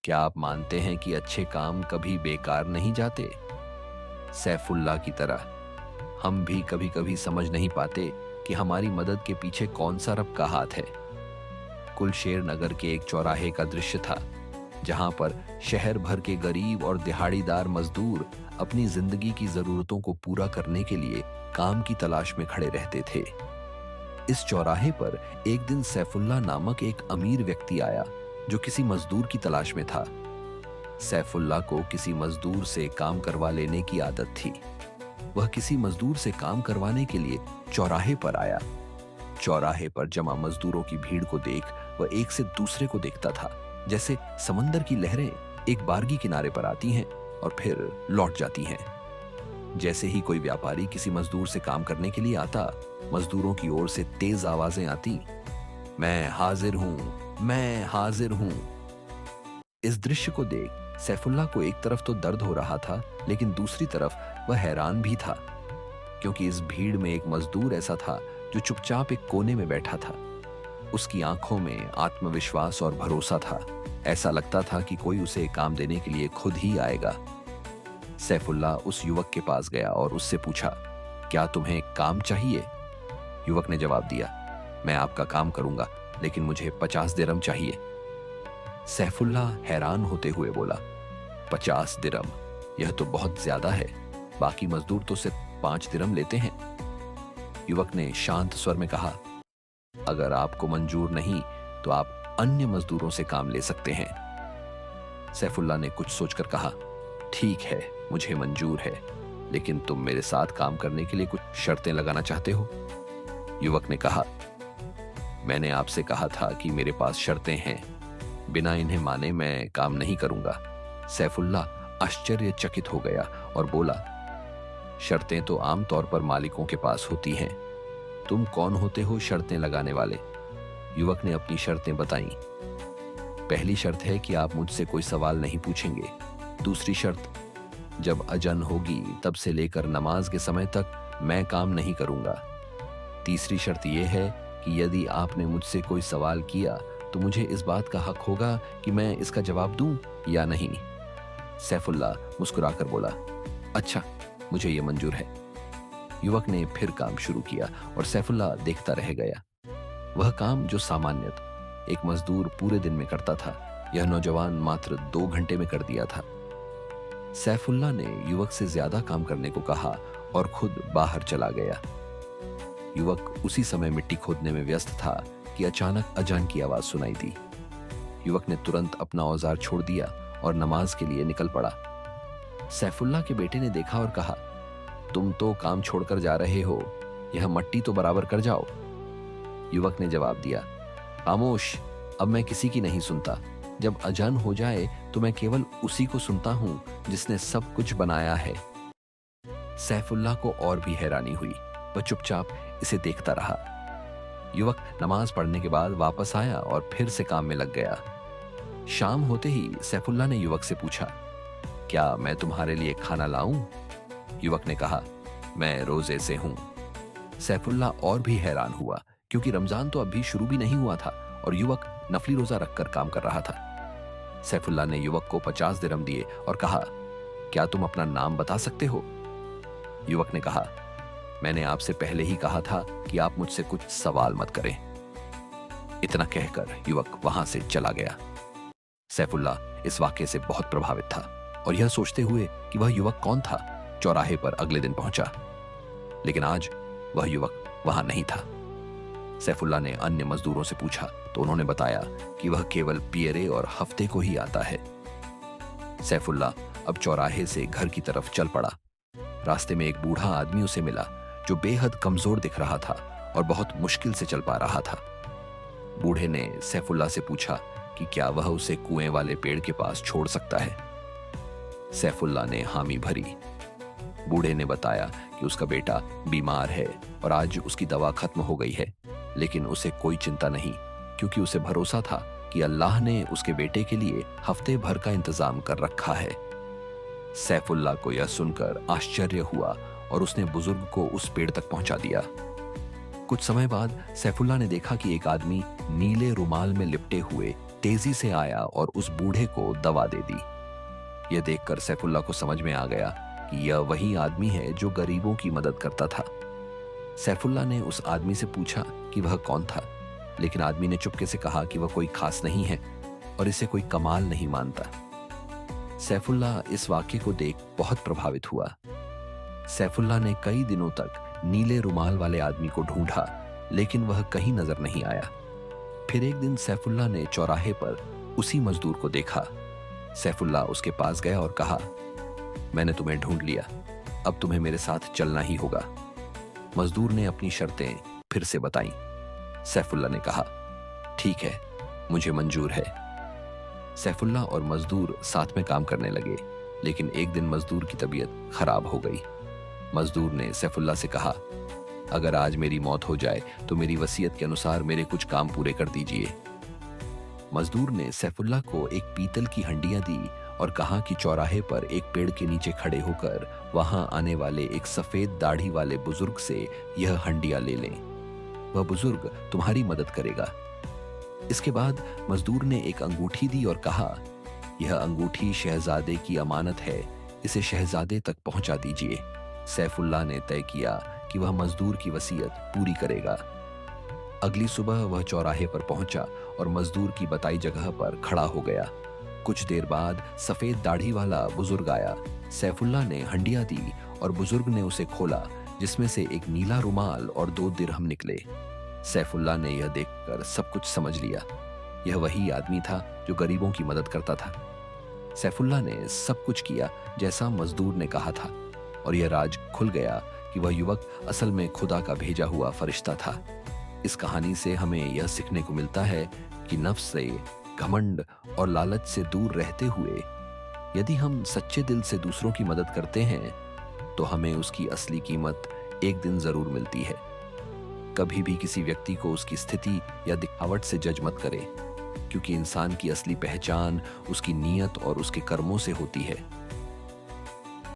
क्या आप मानते हैं कि अच्छे काम कभी बेकार नहीं जाते? सैफुल्लाह की तरह हम भी कभी कभी समझ नहीं पाते कि हमारी मदद के पीछे कौन सा रब का हाथ है। कुलशेर नगर के एक चौराहे का दृश्य था, जहां पर शहर भर के गरीब और दिहाड़ीदार मजदूर अपनी जिंदगी की जरूरतों को पूरा करने के लिए काम की तलाश में खड़े रहते थे। इस चौराहे पर एक दिन सैफुल्लाह नामक एक अमीर व्यक्ति आया, जो किसी मजदूर की तलाश में था। सैफुल्लाह को किसी मजदूर से काम करवा लेने की आदत थी। वह किसी मजदूर से काम करवाने के लिए चौराहे पर आया। चौराहे पर जमा मजदूरों की भीड़ को देख वह एक से दूसरे को देखता था, जैसे समंदर की लहरें एक बारगी किनारे पर आती हैं और फिर लौट जाती हैं। जैसे ही कोई व्यापारी किसी मजदूर से काम करने के लिए आता, मजदूरों की ओर से तेज आवाजें आती, मैं हाजिर हूं, मैं हाजिर हूं। इस दृश्य को देख सैफुल्लाह को एक तरफ तो दर्द हो रहा था, लेकिन दूसरी तरफ वह हैरान भी था, क्योंकि इस भीड़ में एक मजदूर ऐसा था जो चुपचाप एक कोने में बैठा था। उसकी आंखों में आत्मविश्वास और भरोसा था। ऐसा लगता था कि कोई उसे काम देने के लिए खुद ही आएगा। सैफुल्लाह उस युवक के पास गया और उससे पूछा, क्या तुम्हें काम चाहिए? युवक ने जवाब दिया, मैं आपका काम करूंगा, लेकिन मुझे 50 दिरहम चाहिए। सैफुल्लाह हैरान होते हुए बोला, 50 दिरहम? यह तो बहुत ज्यादा है। बाकी मजदूर तो सिर्फ 5 दिरहम लेते हैं। युवक ने शांत स्वर में कहा, अगर आपको मंजूर नहीं तो आप अन्य मजदूरों से काम ले सकते हैं। सैफुल्लाह ने कुछ सोचकर कहा, ठीक है, मुझे मंजूर है, लेकिन तुम मेरे साथ काम करने के लिए कुछ शर्तें लगाना चाहते हो? युवक ने कहा, मैंने आपसे कहा था कि मेरे पास शर्तें हैं, बिना इन्हें माने मैं काम नहीं करूंगा। सैफुल्लाह आश्चर्यचकित हो गया और बोला, शर्तें तो आमतौर पर मालिकों के पास होती हैं, तुम कौन होते हो शर्तें लगाने वाले? युवक ने अपनी शर्तें बताईं। पहली शर्त है कि आप मुझसे कोई सवाल नहीं पूछेंगे। दूसरी शर्त, जब अजन होगी तब से लेकर नमाज के समय तक मैं काम नहीं करूंगा। तीसरी शर्त यह है कि यदि आपने मुझसे कोई सवाल किया तो मुझे इस बात का हक होगा कि मैं इसका जवाब दूं या नहीं। सैफुल्लाह मुस्कुराकर बोला, अच्छा, मुझे यह मंजूर है। युवक ने फिर काम शुरू किया और सैफुल्लाह देखता रह गया। वह काम जो सामान्यतः एक मजदूर पूरे दिन में करता था, यह नौजवान मात्र 2 घंटे में कर दिया था। सैफुल्लाह ने युवक से ज्यादा काम करने को कहा और खुद बाहर चला गया। युवक उसी समय मिट्टी खोदने में व्यस्त था कि अचानक अजान की आवाज सुनाई दी। युवक ने तुरंत अपना औजार छोड़ दिया और नमाज के लिए निकल पड़ा। सैफुल्लाह के बेटे ने देखा और कहा, तुम तो काम छोड़कर जा रहे हो, यह मट्टी तो बराबर कर जाओ। युवक ने जवाब दिया, खामोश, अब मैं किसी की नहीं सुनता। जब अजान हो जाए तो मैं केवल उसी को सुनता हूं जिसने सब कुछ बनाया है। सैफुल्लाह को और भी हैरानी हुई। वह चुपचाप इसे देखता रहा। युवक नमाज पढ़ने के बाद वापस आया और फिर से काम में लग गया। शाम होते ही सैफुल्लाह ने युवक से पूछा, क्या मैं तुम्हारे लिए खाना लाऊं? युवक ने कहा, मैं रोजे से हूं। सैफुल्लाह और भी हैरान हुआ, क्योंकि रमजान तो अभी शुरू भी नहीं हुआ था और युवक नफली रोजा रखकर काम कर रहा था। सैफुल्लाह ने युवक को 50 दिरहम दिए और कहा, क्या तुम अपना नाम बता सकते हो? युवक ने कहा, मैंने आपसे पहले ही कहा था कि आप मुझसे कुछ सवाल मत करें। इतना कहकर युवक वहां से चला गया। सैफुल्लाह इस वाक्य से बहुत प्रभावित था और यह सोचते हुए कि वह युवक कौन था, चौराहे पर अगले दिन पहुंचा। लेकिन आज वह युवक वहां नहीं था। सैफुल्लाह ने अन्य मजदूरों से पूछा तो उन्होंने बताया कि वह केवल पियरे और हफ्ते को ही आता है। सैफुल्लाह अब चौराहे से घर की तरफ चल पड़ा। रास्ते में एक बूढ़ा आदमी उसे मिला, जो बेहद कमजोर दिख रहा था और बहुत मुश्किल से चल पा रहा था। बूढ़े ने सैफुल्लाह से पूछा कि क्या वह उसे कुएं वाले पेड़ के पास छोड़ सकता है। सैफुल्लाह ने हामी भरी। बूढ़े ने बताया कि उसका बेटा बीमार है और आज उसकी दवा खत्म हो गई है, लेकिन उसे कोई चिंता नहीं, क्योंकि उसे भरोसा था कि अल्लाह ने उसके बेटे के लिए हफ्ते भर का इंतजाम कर रखा है। सैफुल्लाह को यह सुनकर आश्चर्य हुआ और उसने बुजुर्ग को उस पेड़ तक पहुंचा दिया। कुछ समय बाद सैफुल्लाह ने देखा कि एक आदमी नीले रुमाल में लिपटे हुए तेजी से आया और उस बूढ़े को दवा दे दी। यह देखकर सैफुल्ला को समझ में आ गया कि यह वही आदमी है जो गरीबों की मदद करता था। सैफुल्ला ने उस आदमी से पूछा कि वह कौन था, लेकिन आदमी ने चुपके से कहा कि वह कोई खास नहीं है और इसे कोई कमाल नहीं मानता। सैफुल्ला इस वाक्य को देख बहुत प्रभावित हुआ। सैफुल्ला ने कई दिनों तक नीले रुमाल वाले आदमी को ढूंढा, लेकिन वह कहीं नजर नहीं आया। फिर एक दिन सैफुल्ला ने चौराहे पर उसी मजदूर को देखा। सैफुल्ला उसके पास गया और कहा, मैंने तुम्हें ढूंढ लिया, अब तुम्हें मेरे साथ चलना ही होगा। मजदूर ने अपनी शर्तें फिर से बताईं। सैफुल्ला ने कहा, ठीक है, मुझे मंजूर है। सैफुल्ला और मजदूर साथ में काम करने लगे, लेकिन एक दिन मजदूर की तबीयत खराब हो गई। मजदूर ने सैफुल्ला से कहा, अगर आज मेरी मौत हो जाए तो मेरी वसीयत के अनुसार मेरे कुछ काम पूरे कर दीजिए। मजदूर ने सैफुल्ला को एक पीतल की हंडियां दी और कहा कि चौराहे पर एक पेड़ के नीचे खड़े होकर वहां आने वाले एक सफेद दाढ़ी वाले बुजुर्ग से यह हंडियां ले लें। वह बुजुर्ग तुम्हारी मदद करेगा। इसके बाद मजदूर ने एक अंगूठी दी और कहा, यह अंगूठी शहजादे की अमानत है, इसे शहजादे तक पहुंचा दीजिए। सैफुल्ला ने तय किया कि वह मजदूर की वसीयत पूरी करेगा। अगली सुबह वह चौराहे पर पहुंचा और मजदूर की बताई जगह पर खड़ा हो गया। कुछ देर बाद सफेद दाढ़ी वाला बुजुर्ग आया। सैफुल्ला ने हंडिया दी और बुजुर्ग ने उसे खोला, जिसमें से एक नीला रुमाल और 2 दिरहम निकले। सैफुल्ला ने यह देखकर सब कुछ समझ लिया। यह वही आदमी था जो गरीबों की मदद करता था। सैफुल्ला ने सब कुछ किया जैसा मजदूर ने कहा था, और यह राज खुल गया कि वह युवक असल में खुदा का भेजा हुआ फरिश्ता था। इस कहानी से हमें यह सीखने को मिलता है कि नफ्स से, घमंड और लालच से दूर रहते हुए यदि हम सच्चे दिल से दूसरों की मदद करते हैं तो हमें उसकी असली कीमत एक दिन जरूर मिलती है। कभी भी किसी व्यक्ति को उसकी स्थिति या दिखावट से जज मत करें, क्योंकि इंसान की असली पहचान उसकी नीयत और उसके कर्मों से होती है।